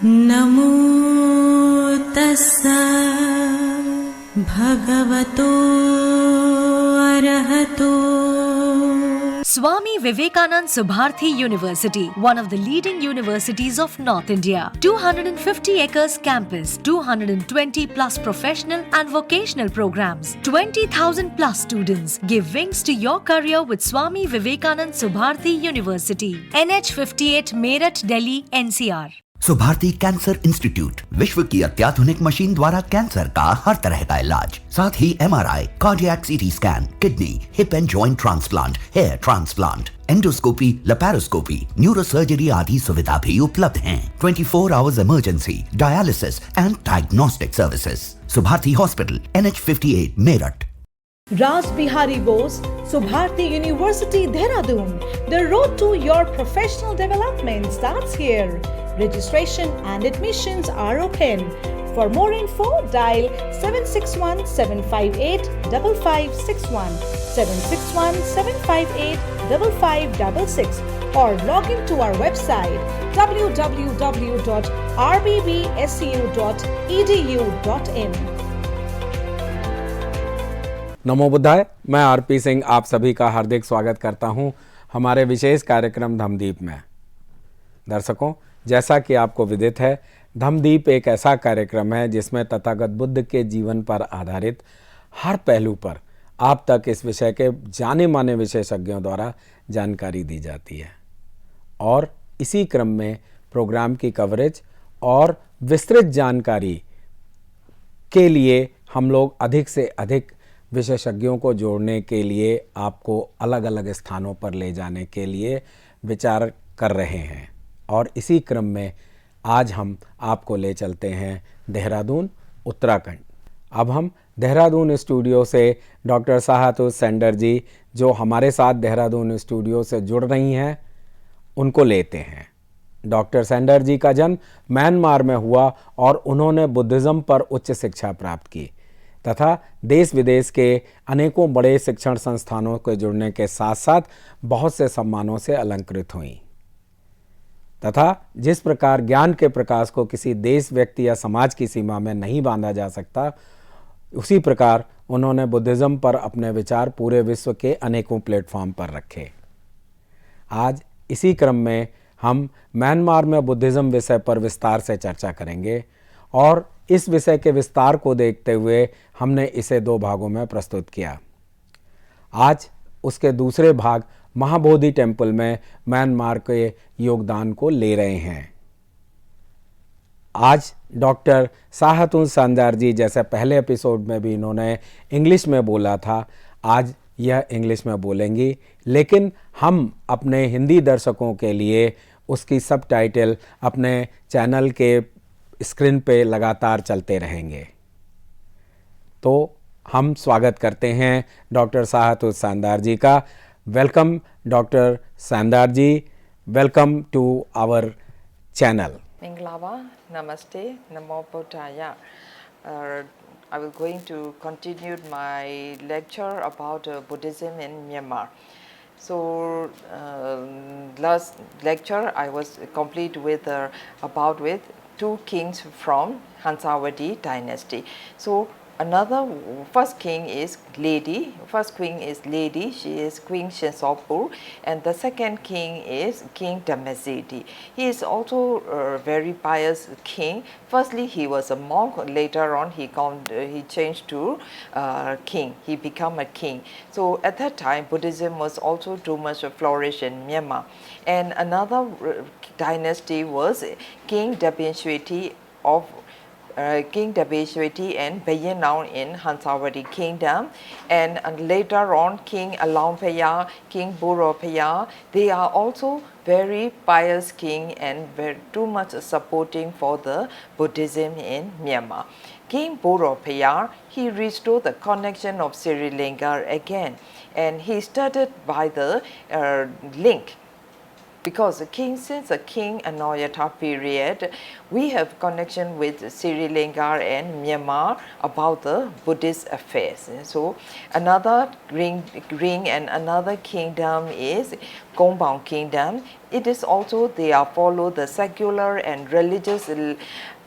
नमो तस्सा भगवतो अरहतो। Swami Vivekanand Subharti University, one of the leading universities of North India. 250 acres campus, 220 plus professional and vocational programs, 20,000 plus students. Give wings to your career with Swami Vivekanand Subharti University. NH 58 Meerut, Delhi, NCR. Subharti cancer institute, विश्व की अत्याधुनिक machine द्वारा cancer का हर तरह का इलाज, साथ ही MRI, cardiac CT scan, kidney, hip and joint transplant, hair transplant, endoscopy, laparoscopy, neurosurgery आदि सुविधा भी उपलब्ध हैं। 24 hours emergency, dialysis and diagnostic services. Subharti hospital, NH 58 Meerut. Raj Bihari Bose, Subharti University, Dehradun. The road to your professional development starts here. Registration and admissions are open. For more info, dial 761-758-5561, 761-758-5566 or log into our website www.rbbsu.edu.in. नमो बुद्धाय। मैं RP Singh आप सभी का हार्दिक स्वागत करता हूं हमारे विशेष कार्यक्रम धम्मदीप में। दर्शकों, जैसा कि आपको विदित है, धम्मदीप एक ऐसा कार्यक्रम है जिसमें तथागत बुद्ध के जीवन पर आधारित हर पहलू पर आप तक इस विषय के जाने माने विशेषज्ञों द्वारा जानकारी दी जाती है और इसी क्रम में प्रोग्राम की कवरेज और विस्तृत जानकारी के लिए हम लोग अधिक से अधिक विशेषज्ञों को जोड़ने के लिए आपको अलग अलग स्थानों पर ले जाने के लिए विचार कर रहे हैं और इसी क्रम में आज हम आपको ले चलते हैं देहरादून, उत्तराखंड। अब हम देहरादून स्टूडियो से डॉक्टर साहतु सेंडर जी, जो हमारे साथ देहरादून स्टूडियो से जुड़ रही हैं, उनको लेते हैं। डॉक्टर सेंडर जी का जन्म म्यांमार में हुआ और उन्होंने बुद्धिज़्म पर उच्च शिक्षा प्राप्त की तथा देश विदेश के अनेकों बड़े शिक्षण संस्थानों के जुड़ने के साथ साथ बहुत से सम्मानों से अलंकृत हुई तथा जिस प्रकार ज्ञान के प्रकाश को किसी देश, व्यक्ति या समाज की सीमा में नहीं बांधा जा सकता, उसी प्रकार उन्होंने बुद्धिज़्म पर अपने विचार पूरे विश्व के अनेकों प्लेटफॉर्म पर रखे। आज इसी क्रम में हम म्यांमार में बुद्धिज़्म विषय पर विस्तार से चर्चा करेंगे और इस विषय के विस्तार को देखते हुए हमने इसे 2 भागों में प्रस्तुत किया। आज उसके दूसरे भाग महाबोधि टेम्पल में म्यांमार के योगदान को ले रहे हैं। आज डॉक्टर साहतु सेंडर जी, जैसे पहले एपिसोड में भी इन्होंने इंग्लिश में बोला था, आज यह इंग्लिश में बोलेंगी, लेकिन हम अपने हिंदी दर्शकों के लिए उसकी सबटाइटल अपने चैनल के स्क्रीन पे लगातार चलते रहेंगे। तो हम स्वागत करते हैं डॉक्टर साहतु सेंडर जी का। वेलकम डॉक्टर सेंडर ji, welcome to our channel. Minglava, Namaste, Namo Buddhaya. I will going to continue my lecture about Buddhism in Myanmar. So last lecture I was complete with about with 2 kings from Hansawadi dynasty. So another first king is lady. First queen is lady. She is Queen Shensopur, and the second king is King Dhammasidi. He is also a very pious king. Firstly, he was a monk. Later on, he changed to king. He became a king. So at that time, Buddhism was also too much flourish in Myanmar. And another dynasty was King Dabinshweti of King Dabinshweti and Bayanau in Hansawadi kingdom, and later on King Alampaya, King Buropaya. They are also very pious king and very too much supporting for the Buddhism in Myanmar. King Buropaya, he restored the connection of Sri Lanka again, and he started by the link because since the King Anoyata period, we have connection with Sri Lanka and Myanmar about the Buddhist affairs. So another ring and another kingdom is Gombang Kingdom. It is also they are follow the secular and religious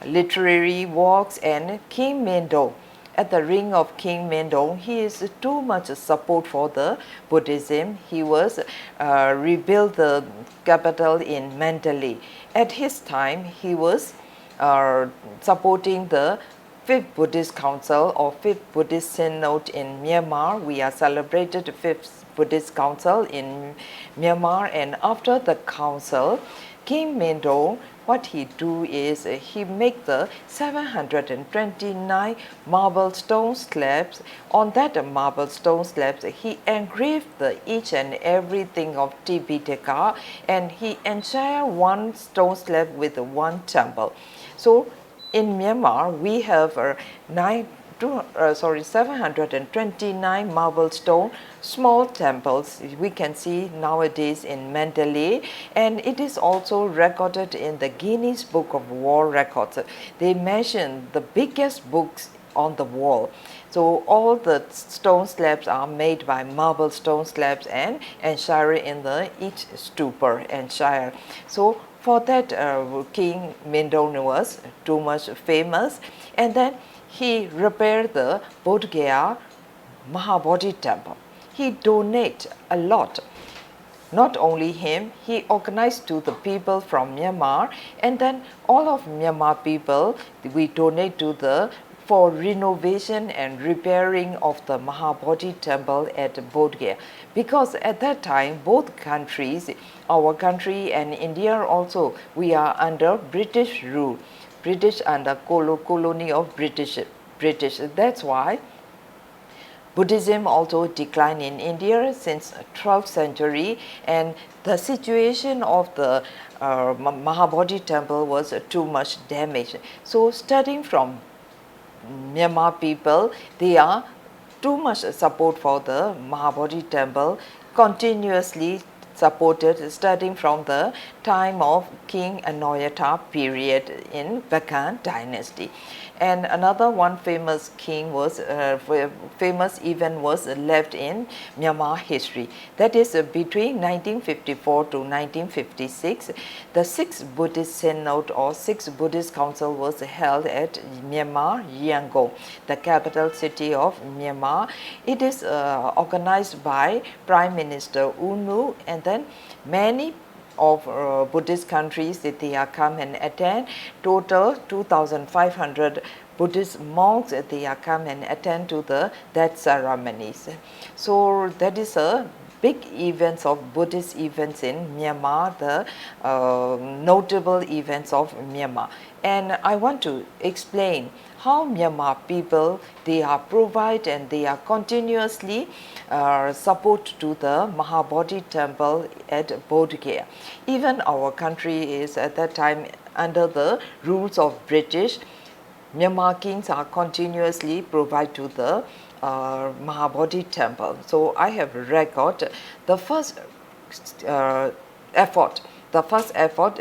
literary works, and King Mendo. At the reign of King Mendong, he is too much support for the Buddhism. He was rebuilt the capital in Mandalay. At his time, he was supporting the Fifth Buddhist Council or Fifth Buddhist Synod in Myanmar. We are celebrated the Fifth Buddhist Council in Myanmar, and after the council, King Mendong, what he do is he make the 729 marble stone slabs. On that marble stone slabs, he engraved the each and everything of Tipitaka, and he entire one stone slab with one temple. So in Myanmar, we have 729 marble stone small temples we can see nowadays in Mandalay, and it is also recorded in the Guinness Book of World Records. They mention the biggest books on the wall. So all the stone slabs are made by marble stone slabs and enshrined in the each stupa and shire. So for that, King Mindon was too much famous, and then he repaired the Bodh Gaya Mahabodhi temple. He donated a lot. Not only him, he organized to the people from Myanmar, and then all of Myanmar people, we donate to the for renovation and repairing of the Mahabodhi temple at Bodh Gaya. Because at that time, both countries, our country and India also, we are under British rule. British under colony of British. That's why Buddhism also declined in India since 12th century, and the situation of the Mahabodhi temple was too much damaged. So starting from Myanmar people, they are too much support for the Mahabodhi temple, continuously supported starting from the time of King Anoyata period in Bakan dynasty. And another one famous king was famous event was left in Myanmar history. That is between 1954 to 1956, the 6th Buddhist Synod or 6th Buddhist Council was held at Myanmar, Yangon, the capital city of Myanmar. It is organized by Prime Minister U Nu, and then many of Buddhist countries that they are come and attend. Total 2,500 Buddhist monks they are come and attend to that ceremonies. So that is a big events of Buddhist events in Myanmar, the notable events of Myanmar. And I want to explain how Myanmar people, they are provide and they are continuously support to the Mahabodhi temple at Bodh Gaya. Even our country is at that time under the rules of British. Myanmar kings are continuously provide to the Mahabodhi temple. So I have record the first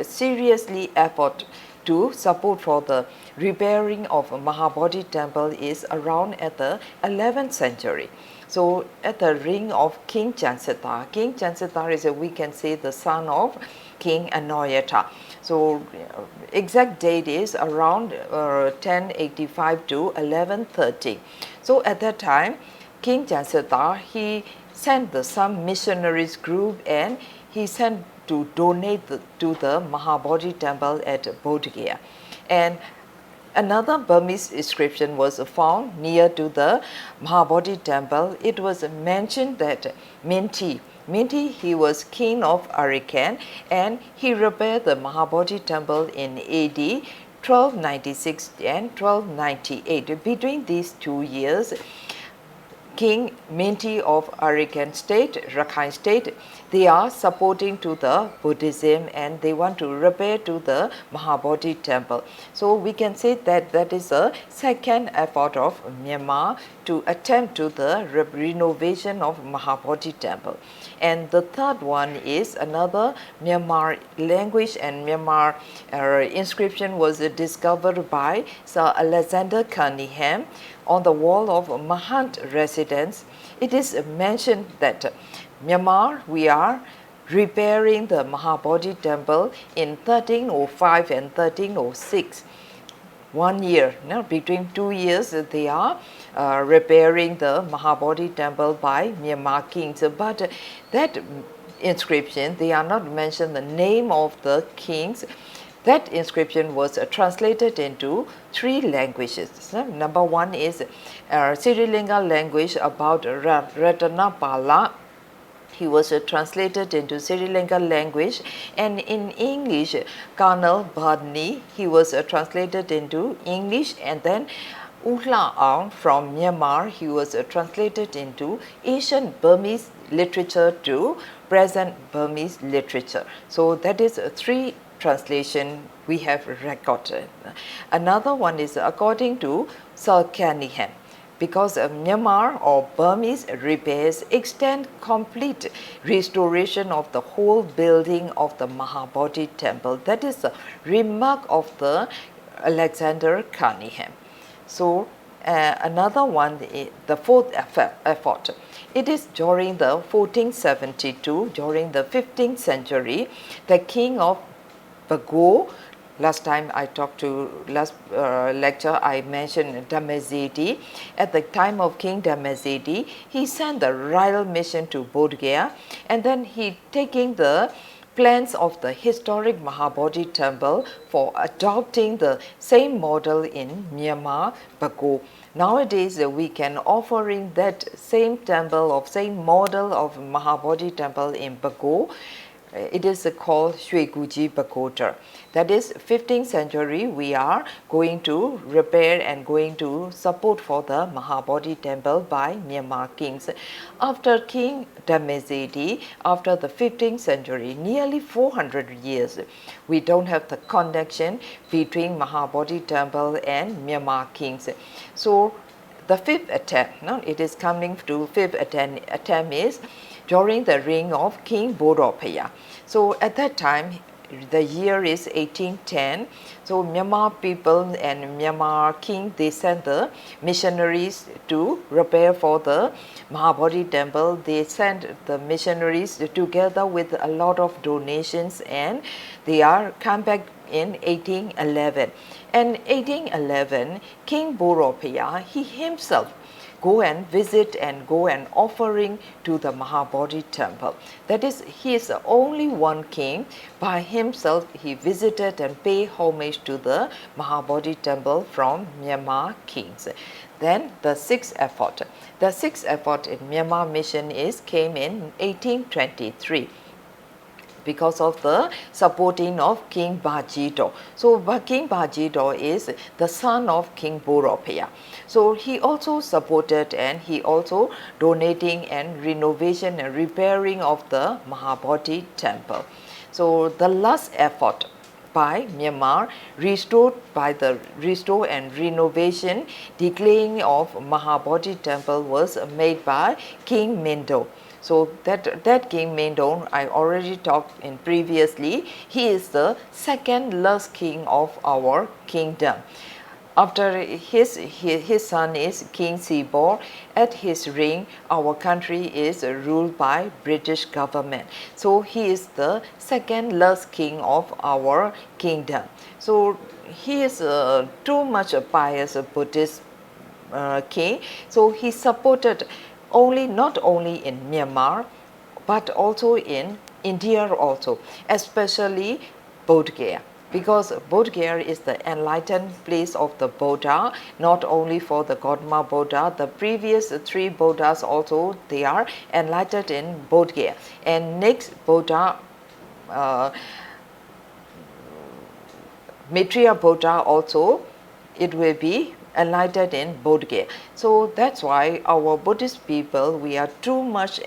seriously effort to support for the repairing of Mahabodhi temple is around at the 11th century. So at the reign of King Chansita. King Chansita is we can say the son of King Anoyata. So exact date is around 1085 to 1130. So at that time, King Chansita, he sent some missionaries group, and he sent to donate to the Mahabodhi temple at Bodh Gaya. And another Burmese inscription was found near to the Mahabodhi temple. It was mentioned that Minty, he was king of Arakan, and he repaired the Mahabodhi temple in AD 1296 and 1298. Between these 2 years, King Minty of Arakan state, Rakhine state, they are supporting to the Buddhism and they want to repair to the Mahabodhi temple. So we can say that that is a second effort of Myanmar to attempt to the renovation of Mahabodhi temple. And the third one is another Myanmar language and Myanmar inscription was discovered by Sir Alexander Cunningham on the wall of Mahant residence. It is mentioned that Myanmar, we are repairing the Mahabodhi temple in 1305 and 1306. 1 year, between 2 years, they are repairing the Mahabodhi temple by Myanmar kings. But that inscription, they are not mentioned the name of the kings. That inscription was translated into 3 languages. Number 1 is Sri Lanka language about Ratanapala. He was translated into Sri Lanka language, and in English, Colonel Badni, he was translated into English, and then Ula Aung from Myanmar, he was translated into ancient Burmese literature to present Burmese literature. So that is 3 translation we have recorded. Another one is according to Sir Cunningham, because Myanmar or Burmese repairs extend complete restoration of the whole building of the Mahabodhi temple. That is the remark of the Alexander Cunningham. So another one, the fourth effort. It is during the 1472, during the 15th century, the king of Bago, last time I talked to, last lecture I mentioned Dhamazedi. At the time of King Dhamazedi, he sent the royal mission to Bodh Gaya, and then he taking the plans of the historic Mahabodhi temple for adopting the same model in Myanmar, Bago. Nowadays, we can offering that same temple of same model of Mahabodhi temple in Bago. It is called Shweguji Pagoda. That is 15th century, we are going to repair and going to support for the Mahabodhi temple by Myanmar kings. After King Dhamazedi, after the 15th century, nearly 400 years, we don't have the connection between Mahabodhi temple and Myanmar kings. So the 5th attempt, it is coming to 5th attempt is during the reign of King Boropaya. So at that time, the year is 1810. So Myanmar people and Myanmar king, they sent the missionaries to repair for the Mahabodhi temple. They sent the missionaries together with a lot of donations, and they are come back in 1811. And 1811, King Boropaya, he himself go and visit and go and offering to the Mahabodhi temple. That is, he is the only one king by himself. He visited and paid homage to the Mahabodhi temple from Myanmar kings. Then the 6th effort. The 6th effort in Myanmar mission came in 1823. Because of the supporting of King Bajido. So King Bajido is the son of King Boropaya. So he also supported and he also donating and renovation and repairing of the Mahabodhi temple. So the last effort by Myanmar, restored by the restore and renovation, declaring of Mahabodhi temple was made by King Mindo. So that King Mindo, I already talked in previously, he is the second last king of our kingdom. After his son is King Sibor. At his reign, our country is ruled by British government. So he is the second last king of our kingdom. So he is too much a pious Buddhist king. So he supported not only in Myanmar, but also in India also, especially Bodh Gaya. Because Bodh Gaya is the enlightened place of the Buddha, not only for the Gautama Buddha, the previous 3 Buddhas also, they are enlightened in Bodh Gaya. And next Buddha, Maitreya Buddha also, it will be enlightened in Bodh Gaya. So that's why our Buddhist people, we are too much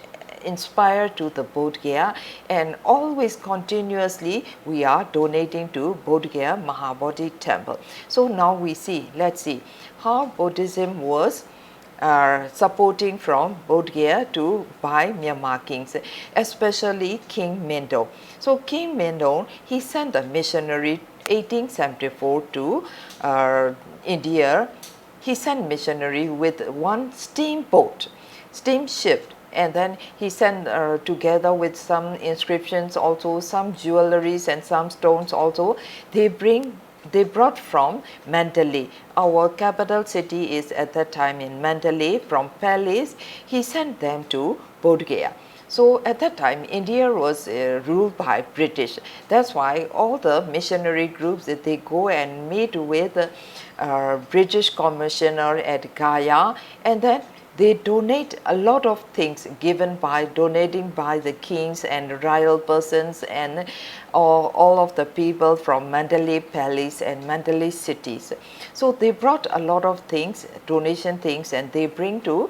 inspired to the Bodh Gaya, and always continuously we are donating to Bodh Gaya Mahabodhi temple. So now let's see how Buddhism was supporting from Bodh Gaya to by Myanmar kings, especially King Mindon. So King Mindon, he sent a missionary 1874 to India. He sent missionary with one steamship, and then he sent together with some inscriptions, also some jewelries and some stones also. They brought from Mandalay. Our capital city is at that time in Mandalay. From Palace, he sent them to Bodh Gaya. So at that time, India was ruled by British. That's why all the missionary groups, they go and meet with the British commissioner at Gaya, and then they donate a lot of things donating by the kings and royal persons and all of the people from Mandalay Palace and Mandalay cities. So they brought a lot of things, donation things, and they bring to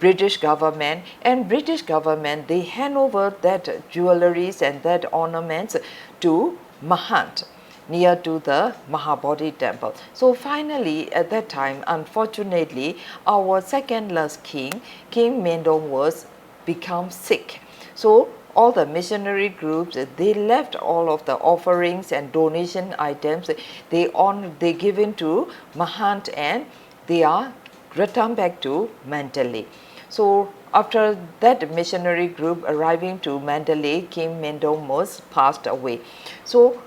British government, and British government, they hand over that jewelries and that ornaments to Mahant, near to the Mahabodhi temple. So finally, at that time, unfortunately, our second last king, King Mindon, was become sick. So all the missionary groups, they left all of the offerings and donation items, they given to Mahant, and they are returned back to Mandalay. So after that missionary group arriving to Mandalay, King Mindon was passed away. So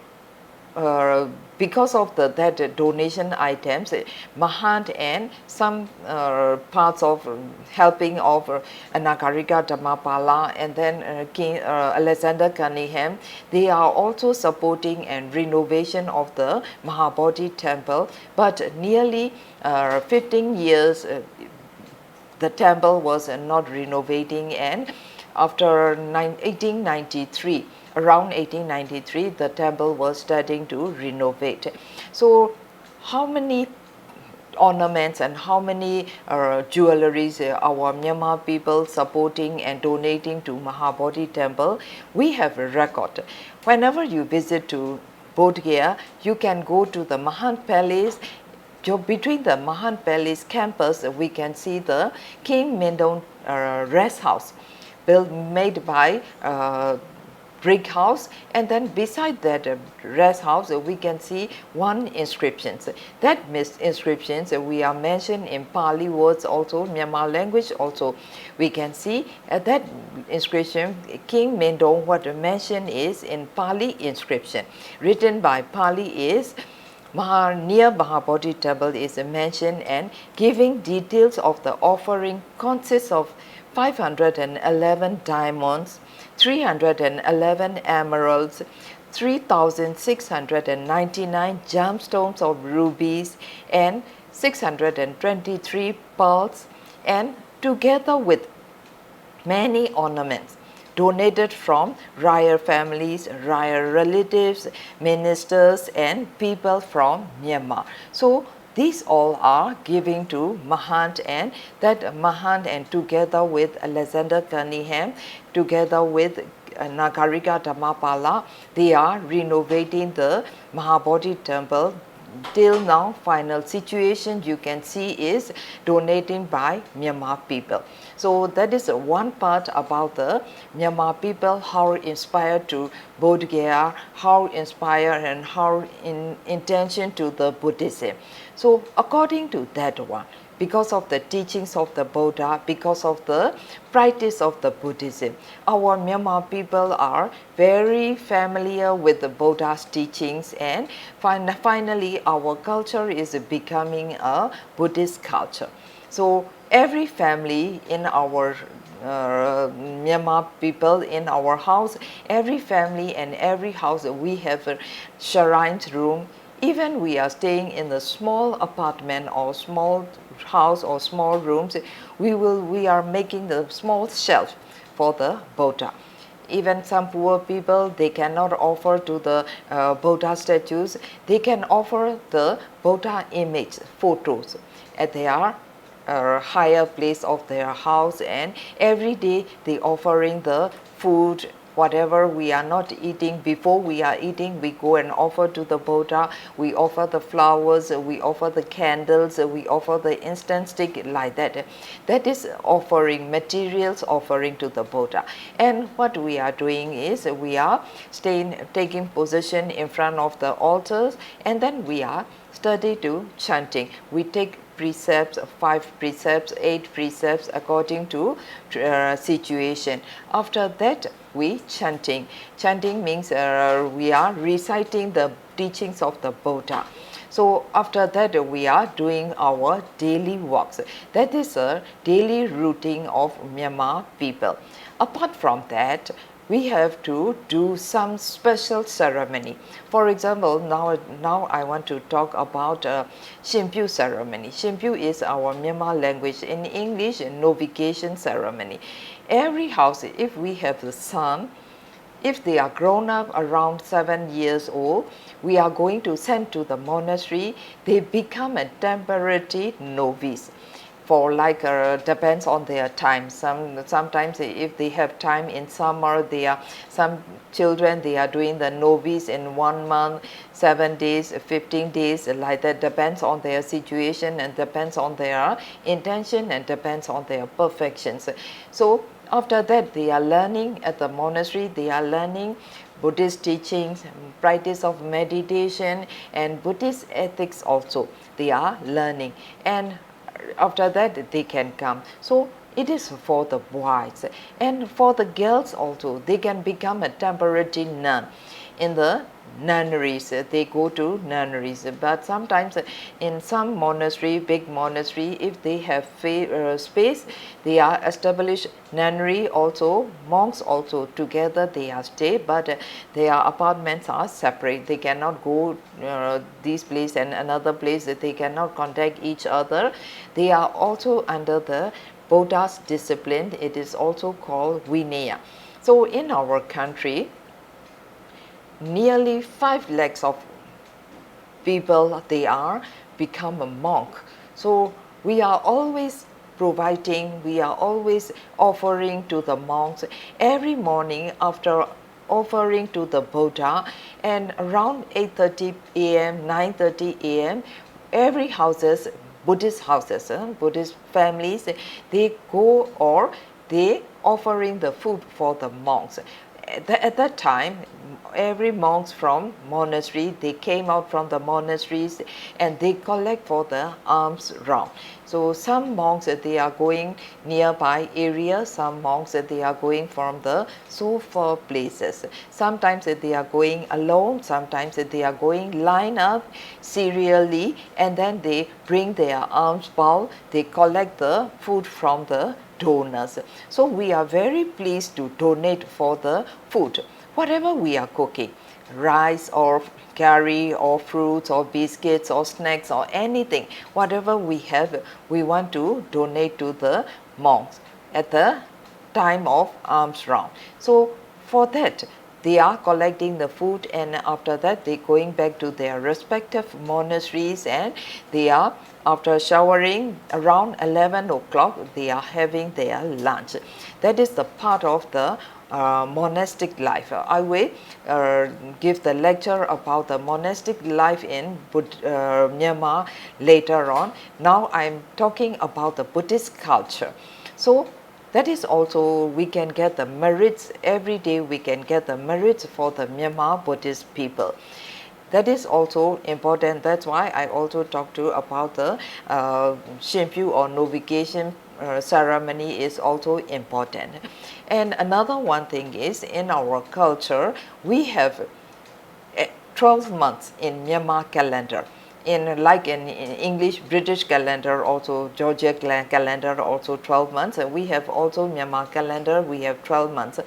because of that donation items, Mahant and some parts of helping of Nagarika Dhammapala and then King Alexander Cunningham, they are also supporting and renovation of the Mahabodhi temple. But nearly 15 years the temple was not renovating, and after 1893, around 1893, the temple was starting to renovate. So how many ornaments and how many jewelries our Myanmar people supporting and donating to Mahabodhi temple, we have a record. Whenever you visit to Bodh Gaya, you can go to the Mahant Palace. So between the Mahant Palace campus, we can see the King Mindon rest house, made by brick house, and then beside that rest house, we can see one inscription. That inscriptions we are mentioned in Pali words also, Myanmar language also. We can see that inscription, King Mindon, what mentioned is in Pali inscription, written by Pali is, near Mahabodhi temple is mentioned, and giving details of the offering consists of 511 diamonds, 311 emeralds, 3,699 gemstones of rubies, and 623 pearls, and together with many ornaments donated from royal families, royal relatives, ministers, and people from Myanmar. So these all are giving to Mahant, and that Mahant, and together with Alexander Cunningham, together with Nagarika Dhammapala, they are renovating the Mahabodhi temple. Till now, final situation you can see is donating by Myanmar people. So that is one part about the Myanmar people, how inspired to Bodh Gaya, how inspired and how in intention to the Buddhism. So according to that one, because of the teachings of the Buddha, because of the practice of the Buddhism, our Myanmar people are very familiar with the Buddha's teachings, and finally our culture is becoming a Buddhist culture. So every family in our Myanmar people in our house, every family and every house, we have a shrine room. Even we are staying in a small apartment or small house or small rooms, we are making the small shelf for the Buddha. even some poor people, they cannot offer to the Buddha statues, they can offer the Buddha image photos at their higher place of their house, and every day they offering the food, whatever we are not eating. Before we are eating, we go and offer to the Buddha, we offer the flowers, we offer the candles, we offer the incense stick, like that. That is offering, materials offering to the Buddha. And what we are doing is we are taking position in front of the altars, and then we are study to chanting. We take precepts, 5 precepts, 8 precepts according to situation. After that, we chanting. Chanting means we are reciting the teachings of the Buddha. So after that, we are doing our daily walks. That is a daily routine of Myanmar people. Apart from that, we have to do some special ceremony. For example, now I want to talk about Shimpyu ceremony. Shimpyu is our Myanmar language. In English, novification ceremony. Every house, if we have the son, if they are grown up around 7 years old, we are going to send to the monastery. They become a temporary novice. For like depends on their time. Sometimes if they have time in summer, some children, they are doing the novice in 1 month, 7 days, 15 days, like that. Depends on their situation and depends on their intention and depends on their perfections. So after that, they are learning at the monastery. They are learning Buddhist teachings, practice of meditation, and Buddhist ethics also. They are learning, and after that they can come. So it is for the boys, and for the girls also, they can become a temporary nun in the nunneries. They go to nunneries, but sometimes in some monastery, big monastery, if they have space, they are established nunnery also, monks also together they are stay, but their apartments are separate. They cannot go this place and another place, they cannot contact each other. They are also under the Buddha's discipline. It is also called Vinaya. So in our country, nearly 5 lakhs of people, they are become a monk. So we are always providing, we are always offering to the monks every morning after offering to the Buddha, and around 8:30 a.m., 9:30 a.m., every houses, Buddhist houses, Buddhist families, they go or they offering the food for the monks. At that time, every monks from monastery, they came out from the monasteries and they collect for the alms round. So some monks, they are going nearby areas, some monks, they are going from the so far places. Sometimes they are going alone, sometimes they are going line up serially, and then they bring their alms bowl, they collect the food from the donors. So we are very pleased to donate for the food. Whatever we are cooking, rice or curry or fruits or biscuits or snacks or anything, whatever we have, we want to donate to the monks at the time of alms round. So for that, they are collecting the food, and after that they going back to their respective monasteries, and they are, after showering around 11 o'clock, they are having their lunch. That is the part of the monastic life. I will give the lecture about the monastic life in Myanmar later on. Now I am talking about the Buddhist culture. So that is also, we can get the merits every day, we can get the merits for the Myanmar Buddhist people. That is also important. That's why I also talked to about the Shimpyu or novification ceremony is also important. And another one thing is, in our culture, we have 12 months in Myanmar calendar. Like in English, British calendar, also Georgia calendar, also 12 months. We have also Myanmar calendar, we have 12 months.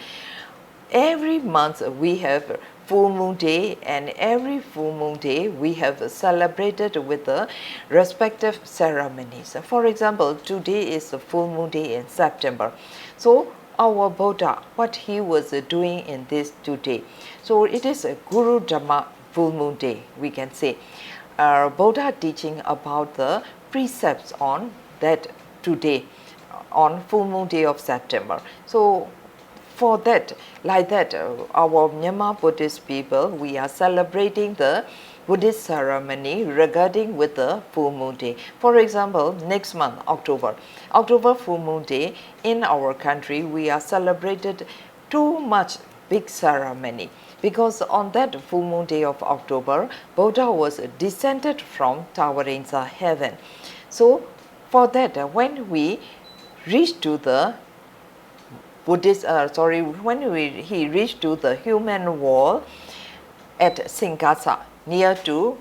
Every month we have full moon day, and every full moon day we have celebrated with the respective ceremonies. For example, today is the full moon day in September. So our Buddha, what he was doing in this today. So it is a Guru Dhamma full moon day, we can say. Buddha teaching about the precepts on that today, on full moon day of September. So for that, like that, our Myanmar Buddhist people, we are celebrating the Buddhist ceremony regarding with the full moon day. For example, next month, October full moon day, in our country, we are celebrated too much big ceremony. Because on that full moon day of October, Buddha was descended from towering heaven. So for that, when we reach to the Buddhist, he reached to the human wall at Singkasa, near to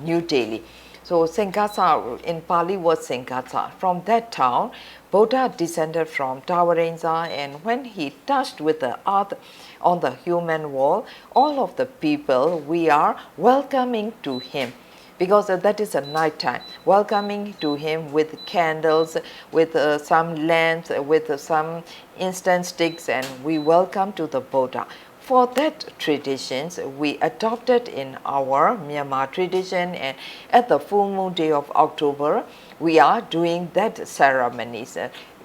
New Delhi. So Singkasa in Pali was Singkasa. From that town, Buddha descended from Tawarenza, and when he touched with the earth on the human wall, all of the people, we are welcoming to him. Because that is a night time, welcoming to him with candles, with some lamps, with some incense sticks, and we welcome to the Buddha. For that traditions, we adopted in our Myanmar tradition, and at the full moon day of October, we are doing that ceremonies.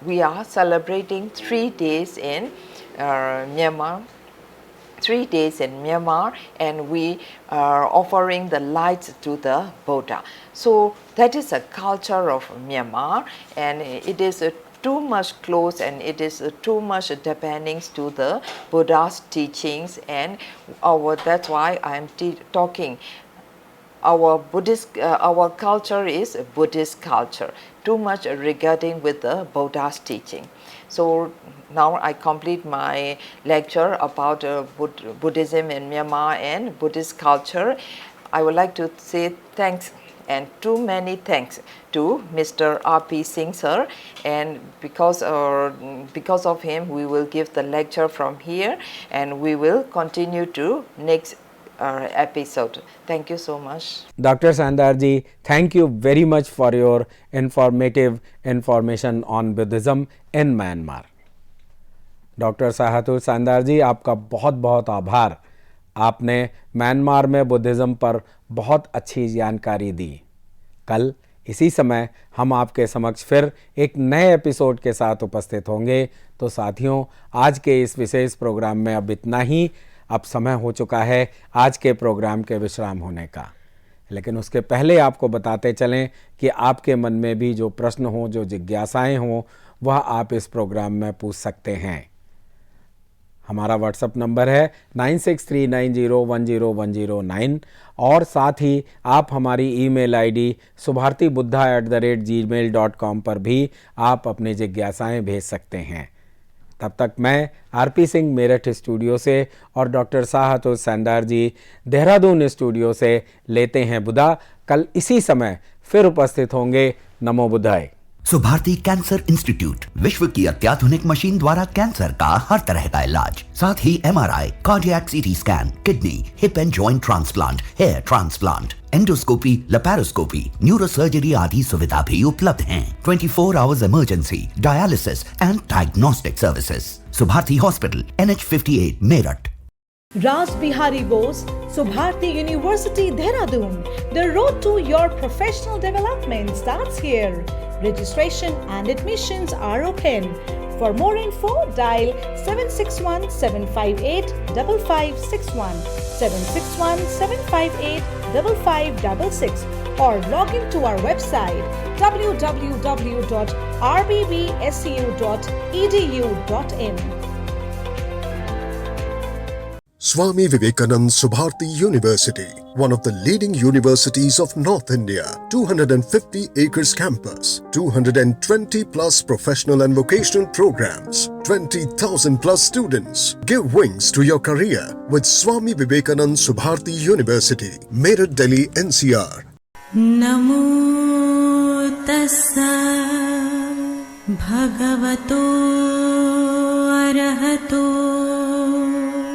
We are celebrating 3 days in Myanmar. 3 days in Myanmar, and we are offering the lights to the Buddha. So that is a culture of Myanmar, and it is too much close, and it is too much depending to the Buddha's teachings, and that's why I am talking. Our Buddhist, our culture is Buddhist culture, too much regarding with the Buddha's teaching. So now I complete my lecture about Buddhism in Myanmar and Buddhist culture. I would like to say thanks, and too many thanks to Mr. R.P. Singh sir, and because of him we will give the lecture from here, and we will continue to next episode. Thank you so much. Dr. Sandar ji, thank you very much for your informative information on Buddhism in Myanmar. Doctor साहतुर सांदार जी, आपका बहुत बहुत आभार। आपने Myanmar में Buddhism पर बहुत अच्छी जानकारी दी। कल इसी समय हम आपके समक्ष फिर एक नए एपिसोड के साथ उपस्थित होंगे। तो साथियों, आज के इस विशेष प्रोग्राम में अब इतना ही। अब समय हो चुका है आज के प्रोग्राम के विश्राम होने का, लेकिन उसके पहले आपको बताते चलें कि आपके मन में भी जो प्रश्न हों, जो जिज्ञासाएं हों, वह आप इस प्रोग्राम में पूछ सकते हैं। हमारा व्हाट्सएप नंबर है 9639010109, और साथ ही आप हमारी ईमेल आईडी subhartibuddha@gmail.com पर भी आप अपनी जिज्ञासाएं भेज सकते हैं। तब तक मैं आरपी सिंह मेरठ स्टूडियो से और डॉक्टर साहतुर सांदार जी देहरादून स्टूडियो से लेते हैं विदा। कल इसी समय फिर उपस्थित होंगे। नमो बुद्धाय। सुभारती कैंसर इंस्टीट्यूट, विश्व की अत्याधुनिक मशीन द्वारा कैंसर का हर तरह का इलाज, साथ ही MRI, cardiac CT scan, kidney, hip and joint transplant, hair transplant, endoscopy, laparoscopy, neurosurgery आदि सुविधा भी उपलब्ध हैं। 24 hours emergency, dialysis and diagnostic services. Subharti hospital, NH58 Meerut. Raj Bihari Bose, Subharti University, Dehradun. The road to your professional development starts here. Registration and admissions are open. For more info, dial 761-758-5561, 761-758-5566, or log into our website www.rbbsu.edu.in. Swami Vivekanand Subharti University, one of the leading universities of North India. 250 acres campus, 220 plus professional and vocational programs, 20,000 plus students. Give wings to your career with Swami Vivekanand Subharti University, Meerut, Delhi, NCR. Namo tassa bhagavato arahato